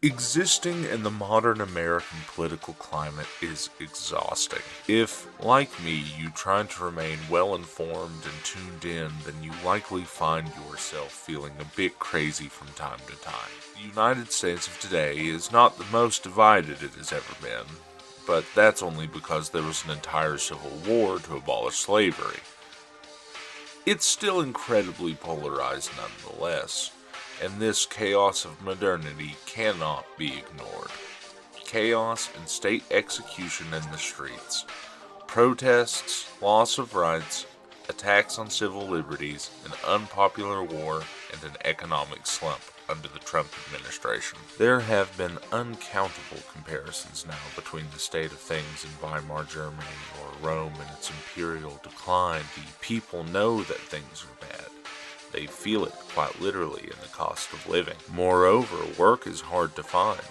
Existing in the modern American political climate is exhausting. If, like me, you try to remain well-informed and tuned in, then you likely find yourself feeling a bit crazy from time to time. The United States of today is not the most divided it has ever been, but that's only because there was an entire civil war to abolish slavery. It's still incredibly polarized nonetheless, and this chaos of modernity cannot be ignored. Chaos and state execution in the streets, protests, loss of rights, attacks on civil liberties, an unpopular war, and an economic slump under the Trump administration. There have been uncountable comparisons now between the state of things in Weimar Germany or Rome and its imperial decline. The people know that things are bad. They feel it quite literally in the cost of living. Moreover, work is hard to find.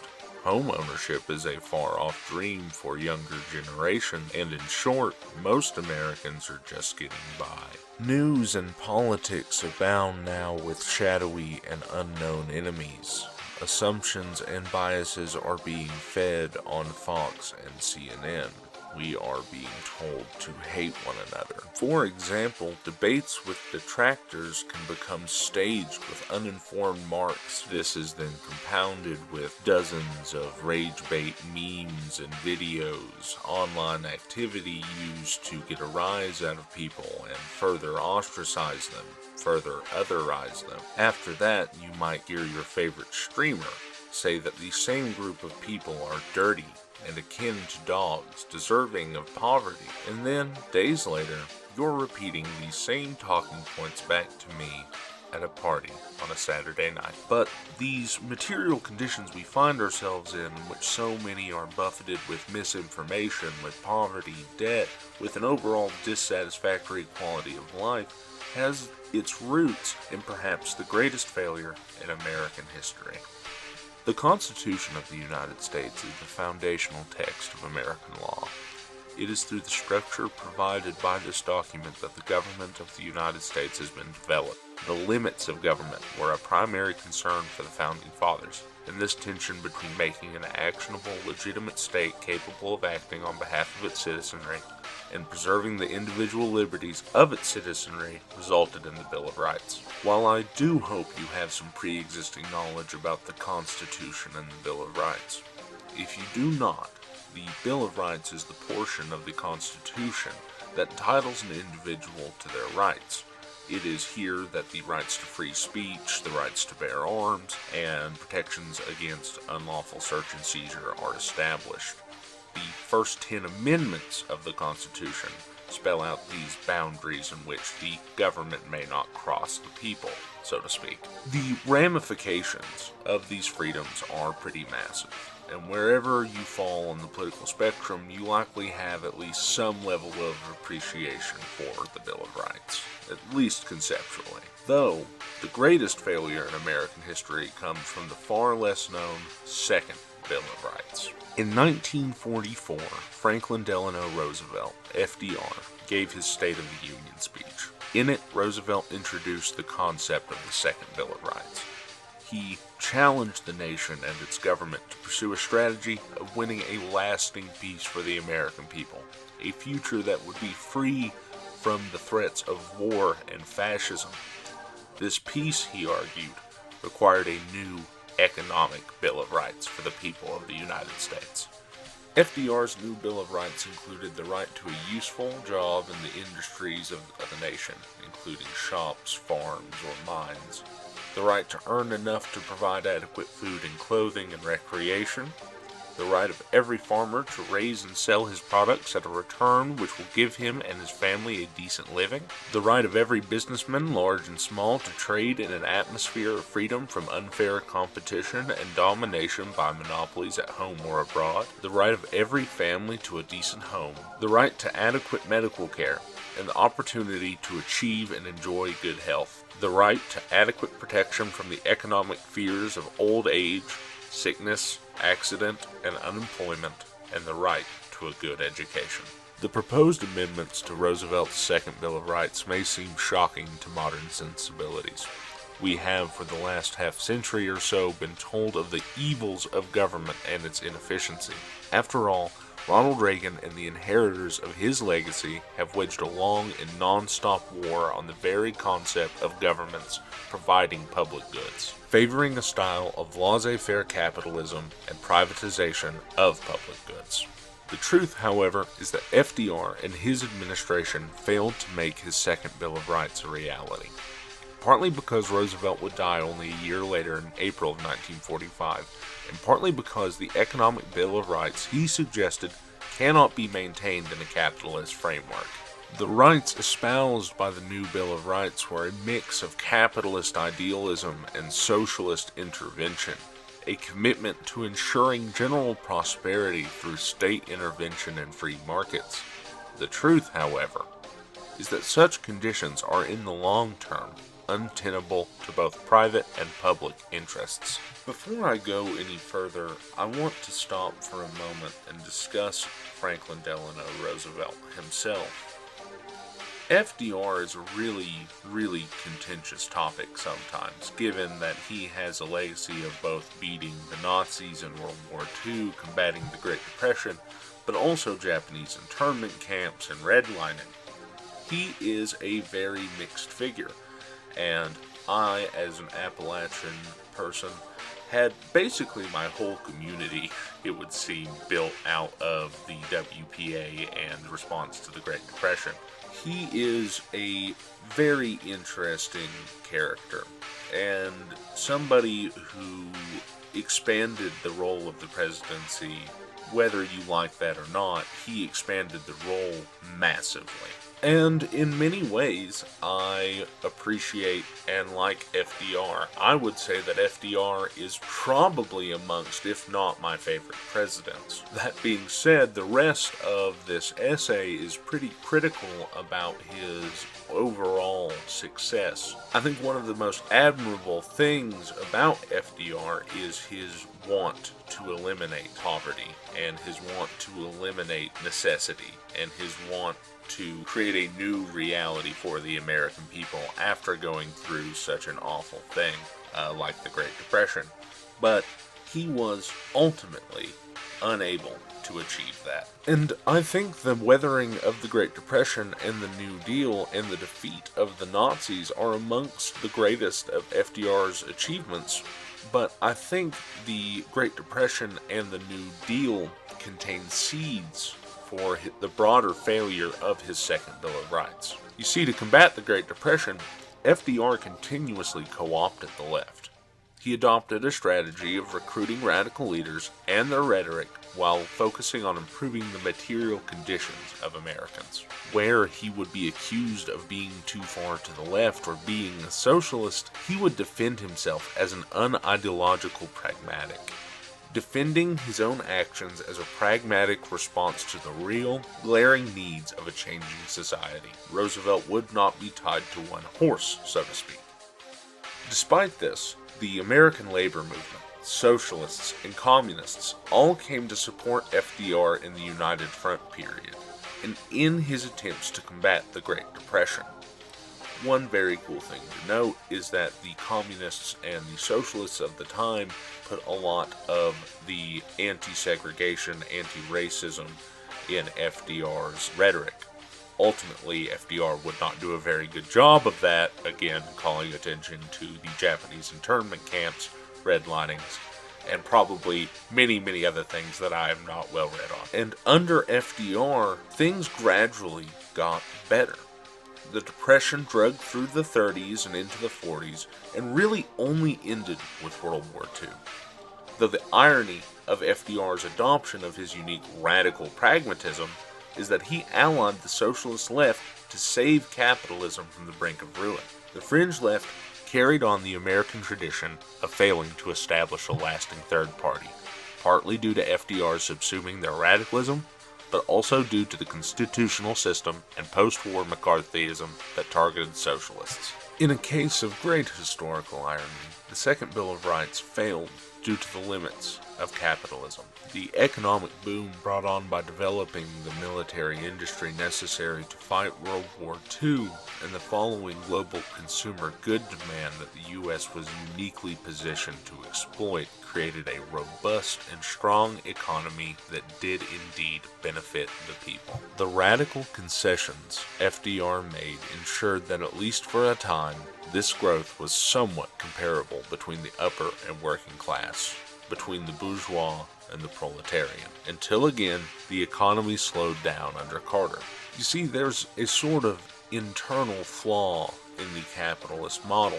Home ownership is a far-off dream for younger generations, and in short, most Americans are just getting by. News and politics abound now with shadowy and unknown enemies. Assumptions and biases are being fed on Fox and CNN. We are being told to hate one another. For example, debates with detractors can become staged with uninformed marks. This is then compounded with dozens of rage bait memes and videos, online activity used to get a rise out of people and further ostracize them, further otherize them. After that, you might hear your favorite streamer say that the same group of people are dirty and akin to dogs, deserving of poverty. And then, days later, you're repeating these same talking points back to me at a party on a Saturday night. But these material conditions we find ourselves in which so many are buffeted with misinformation, with poverty, debt, with an overall dissatisfactory quality of life, has its roots in perhaps the greatest failure in American history. The Constitution of the United States is the foundational text of American law. It is through the structure provided by this document that the government of the United States has been developed. The limits of government were a primary concern for the Founding Fathers, and this tension between making an actionable, legitimate state capable of acting on behalf of its citizenry and preserving the individual liberties of its citizenry resulted in the Bill of Rights. While I do hope you have some pre-existing knowledge about the Constitution and the Bill of Rights, if you do not, the Bill of Rights is the portion of the Constitution that entitles an individual to their rights. It is here that the rights to free speech, the rights to bear arms, and protections against unlawful search and seizure are established. The first 10 amendments of the Constitution spell out these boundaries in which the government may not cross the people, so to speak. The ramifications of these freedoms are pretty massive, and wherever you fall on the political spectrum, you likely have at least some level of appreciation for the Bill of Rights, at least conceptually. Though, the greatest failure in American history comes from the far less known Second Bill of Rights. In 1944, Franklin Delano Roosevelt, FDR, gave his State of the Union speech. In it, Roosevelt introduced the concept of the Second Bill of Rights. He challenged the nation and its government to pursue a strategy of winning a lasting peace for the American people, a future that would be free from the threats of war and fascism. This peace, he argued, required a new economic Bill of Rights for the people of the United States. FDR's new Bill of Rights included the right to a useful job in the industries of the nation, including shops, farms, or mines, the right to earn enough to provide adequate food and clothing and recreation, the right of every farmer to raise and sell his products at a return which will give him and his family a decent living, the right of every businessman, large and small, to trade in an atmosphere of freedom from unfair competition and domination by monopolies at home or abroad, the right of every family to a decent home, the right to adequate medical care, and the opportunity to achieve and enjoy good health, the right to adequate protection from the economic fears of old age, sickness, accident, and unemployment, and the right to a good education. The proposed amendments to Roosevelt's Second Bill of Rights may seem shocking to modern sensibilities. We have, for the last half-century or so, been told of the evils of government and its inefficiency. After all, Ronald Reagan and the inheritors of his legacy have waged a long and non-stop war on the very concept of governments providing public goods, favoring a style of laissez-faire capitalism and privatization of public goods. The truth, however, is that FDR and his administration failed to make his second Bill of Rights a reality. Partly because Roosevelt would die only a year later in April of 1945, and partly because the economic Bill of Rights he suggested cannot be maintained in a capitalist framework. The rights espoused by the new Bill of Rights were a mix of capitalist idealism and socialist intervention, a commitment to ensuring general prosperity through state intervention and free markets. The truth, however, is that such conditions are in the long term untenable to both private and public interests. Before I go any further, I want to stop for a moment and discuss Franklin Delano Roosevelt himself. FDR is a really contentious topic sometimes, given that he has a legacy of both beating the Nazis in World War II, combating the Great Depression, but also Japanese internment camps and redlining. He is a very mixed figure. And I, as an Appalachian person, had basically my whole community, it would seem, built out of the WPA and the response to the Great Depression. He is a very interesting character, and somebody who expanded the role of the presidency, whether you like that or not. He expanded the role massively. And in many ways, I appreciate and like FDR. I would say that FDR is probably amongst, if not my favorite presidents. That being said, the rest of this essay is pretty critical about his overall success. I think one of the most admirable things about FDR is his want to eliminate poverty, and his want to eliminate necessity, and his want to create a new reality for the American people after going through such an awful thing like the Great Depression. But he was ultimately unable to achieve that. And I think the weathering of the Great Depression and the New Deal and the defeat of the Nazis are amongst the greatest of FDR's achievements. But I think the Great Depression and the New Deal contain seeds for the broader failure of his second Bill of Rights. You see, to combat the Great Depression, FDR continuously co-opted the left. He adopted a strategy of recruiting radical leaders and their rhetoric while focusing on improving the material conditions of Americans. Where he would be accused of being too far to the left or being a socialist, he would defend himself as an unideological pragmatic, defending his own actions as a pragmatic response to the real, glaring needs of a changing society. Roosevelt would not be tied to one horse, so to speak. Despite this, the American labor movement, socialists, and communists all came to support FDR in the United Front period, and in his attempts to combat the Great Depression. One very cool thing to note is that the communists and the socialists of the time put a lot of the anti-segregation, anti-racism in FDR's rhetoric. Ultimately, FDR would not do a very good job of that, again calling attention to the Japanese internment camps, redlinings, and probably many other things that I am not well read on. And under FDR, things gradually got better. The Depression dragged through the 30s and into the 40s, and really only ended with World War II. Though the irony of FDR's adoption of his unique radical pragmatism is that he allied the socialist left to save capitalism from the brink of ruin. The fringe left carried on the American tradition of failing to establish a lasting third party, partly due to FDR's subsuming their radicalism, but also due to the constitutional system and post-war McCarthyism that targeted socialists. In a case of great historical irony, the Second Bill of Rights failed due to the limits of capitalism. The economic boom brought on by developing the military industry necessary to fight World War II and the following global consumer good demand that the U.S. was uniquely positioned to exploit created a robust and strong economy that did indeed benefit the people. The radical concessions FDR made ensured that at least for a time, this growth was somewhat comparable between the upper and working class, between the bourgeois and the proletarian, until again the economy slowed down under Carter. You see, there's a sort of internal flaw in the capitalist model.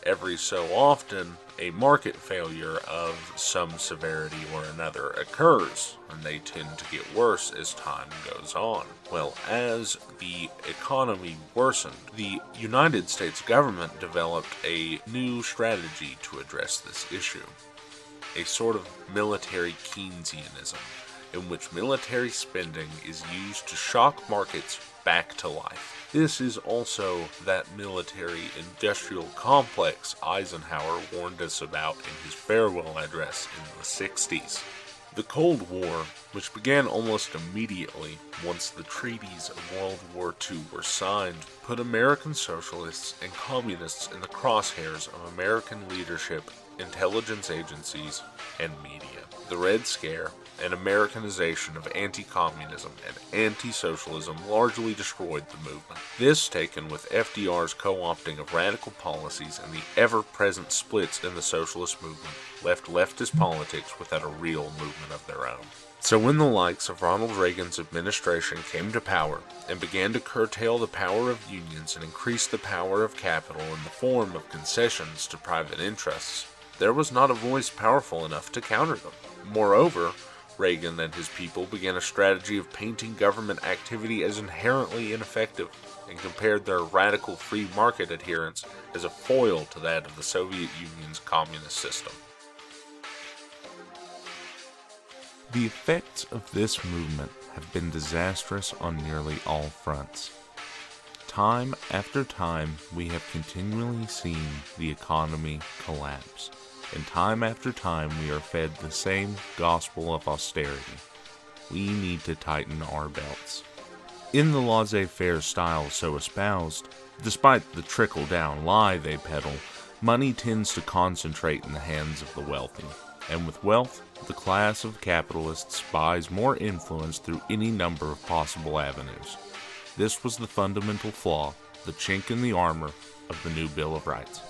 Every so often, a market failure of some severity or another occurs, and they tend to get worse as time goes on. Well, as the economy worsened, the United States government developed a new strategy to address this issue. A sort of military Keynesianism, in which military spending is used to shock markets back to life. This is also that military-industrial complex Eisenhower warned us about in his farewell address in the 60s. The Cold War, which began almost immediately once the treaties of World War II were signed, put American socialists and communists in the crosshairs of American leadership, intelligence agencies, and media. The Red Scare and Americanization of anti-communism and anti-socialism largely destroyed the movement. This, taken with FDR's co-opting of radical policies and the ever-present splits in the socialist movement, left leftist politics without a real movement of their own. So when the likes of Ronald Reagan's administration came to power and began to curtail the power of unions and increase the power of capital in the form of concessions to private interests, there was not a voice powerful enough to counter them. Moreover, Reagan and his people began a strategy of painting government activity as inherently ineffective and compared their radical free market adherence as a foil to that of the Soviet Union's communist system. The effects of this movement have been disastrous on nearly all fronts. Time after time, we have continually seen the economy collapse. And time after time we are fed the same gospel of austerity. We need to tighten our belts. In the laissez-faire style so espoused, despite the trickle-down lie they peddle, money tends to concentrate in the hands of the wealthy. And with wealth, the class of capitalists buys more influence through any number of possible avenues. This was the fundamental flaw, the chink in the armor of the new Bill of Rights.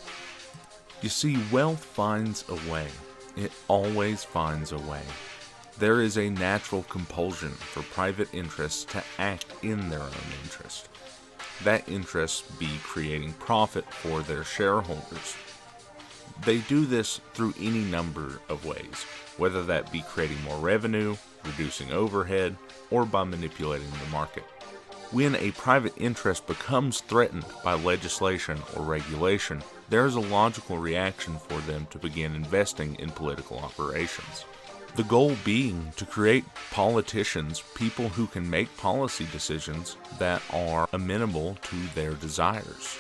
You see, wealth finds a way. It always finds a way. There is a natural compulsion for private interests to act in their own interest. That interest be creating profit for their shareholders. They do this through any number of ways, whether that be creating more revenue, reducing overhead, or by manipulating the market. When a private interest becomes threatened by legislation or regulation, there is a logical reaction for them to begin investing in political operations. The goal being to create politicians, people who can make policy decisions that are amenable to their desires.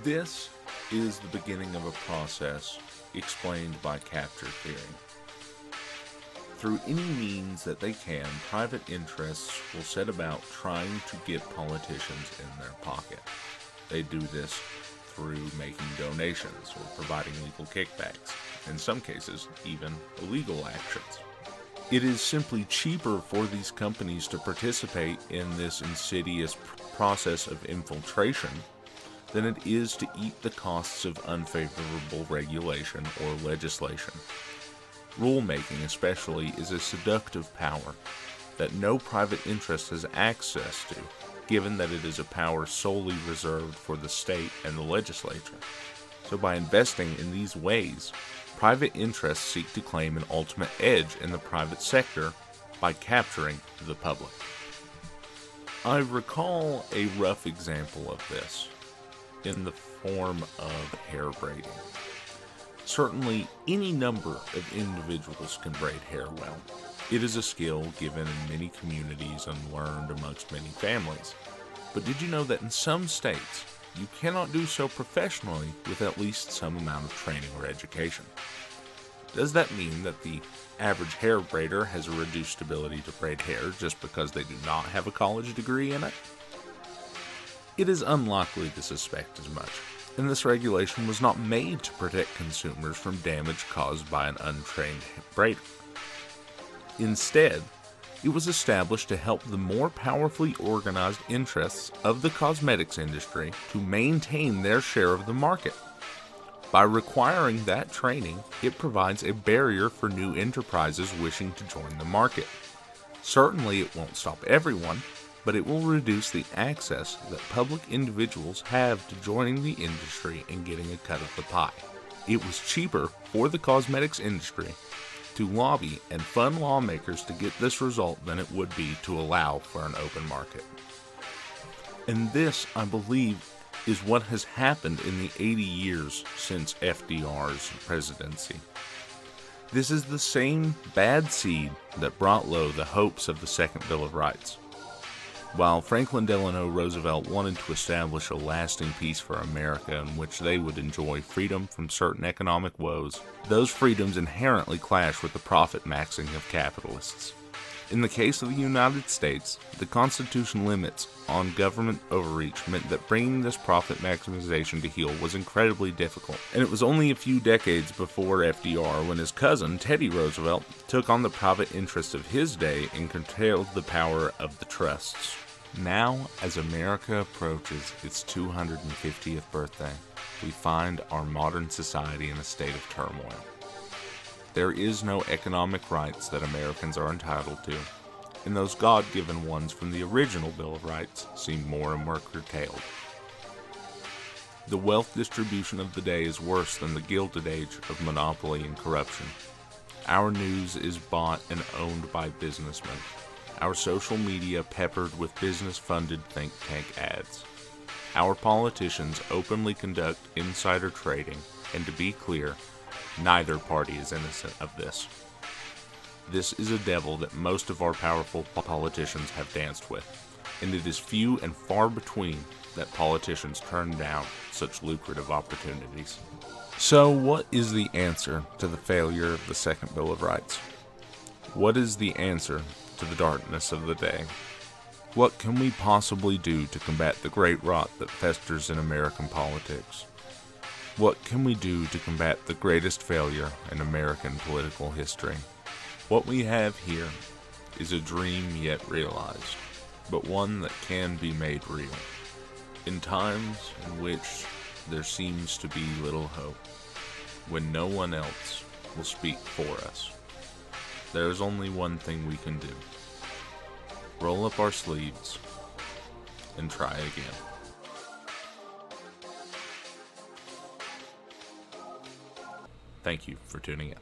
This is the beginning of a process explained by capture theory. Through any means that they can, private interests will set about trying to get politicians in their pocket. They do this through making donations or providing legal kickbacks, in some cases even illegal actions. It is simply cheaper for these companies to participate in this insidious process of infiltration than it is to eat the costs of unfavorable regulation or legislation. Rulemaking especially is a seductive power that no private interest has access to, given that it is a power solely reserved for the state and the legislature. So by investing in these ways, private interests seek to claim an ultimate edge in the private sector by capturing the public. I recall a rough example of this in the form of hair braiding. Certainly, any number of individuals can braid hair well. It is a skill given in many communities and learned amongst many families. But did you know that in some states, you cannot do so professionally with at least some amount of training or education? Does that mean that the average hair braider has a reduced ability to braid hair just because they do not have a college degree in it? It is unlikely to suspect as much, and this regulation was not made to protect consumers from damage caused by an untrained braider. Instead, it was established to help the more powerfully organized interests of the cosmetics industry to maintain their share of the market. By requiring that training, it provides a barrier for new enterprises wishing to join the market. Certainly, it won't stop everyone, but it will reduce the access that public individuals have to joining the industry and getting a cut of the pie. It was cheaper for the cosmetics industry to lobby and fund lawmakers to get this result than it would be to allow for an open market. And this, I believe, is what has happened in the 80 years since FDR's presidency. This is the same bad seed that brought low the hopes of the Second Bill of Rights. While Franklin Delano Roosevelt wanted to establish a lasting peace for America in which they would enjoy freedom from certain economic woes, those freedoms inherently clash with the profit-maxing of capitalists. In the case of the United States, the Constitution limits on government overreach meant that bringing this profit maximization to heel was incredibly difficult, and it was only a few decades before FDR when his cousin, Teddy Roosevelt, took on the private interests of his day and curtailed the power of the trusts. Now, as America approaches its 250th birthday, we find our modern society in a state of turmoil. There is no economic rights that Americans are entitled to, and those God-given ones from the original Bill of Rights seem more and more curtailed. The wealth distribution of the day is worse than the Gilded Age of monopoly and corruption. Our news is bought and owned by businessmen. Our social media peppered with business-funded think tank ads. Our politicians openly conduct insider trading, and to be clear, neither party is innocent of this. This is a devil that most of our powerful politicians have danced with, and it is few and far between that politicians turn down such lucrative opportunities. So, what is the answer to the failure of the Second Bill of Rights? What is the answer to the darkness of the day? What can we possibly do to combat the great rot that festers in American politics? What can we do to combat the greatest failure in American political history? What we have here is a dream yet realized, but one that can be made real. In times in which there seems to be little hope, when no one else will speak for us, there is only one thing we can do. Roll up our sleeves and try again. Thank you for tuning in.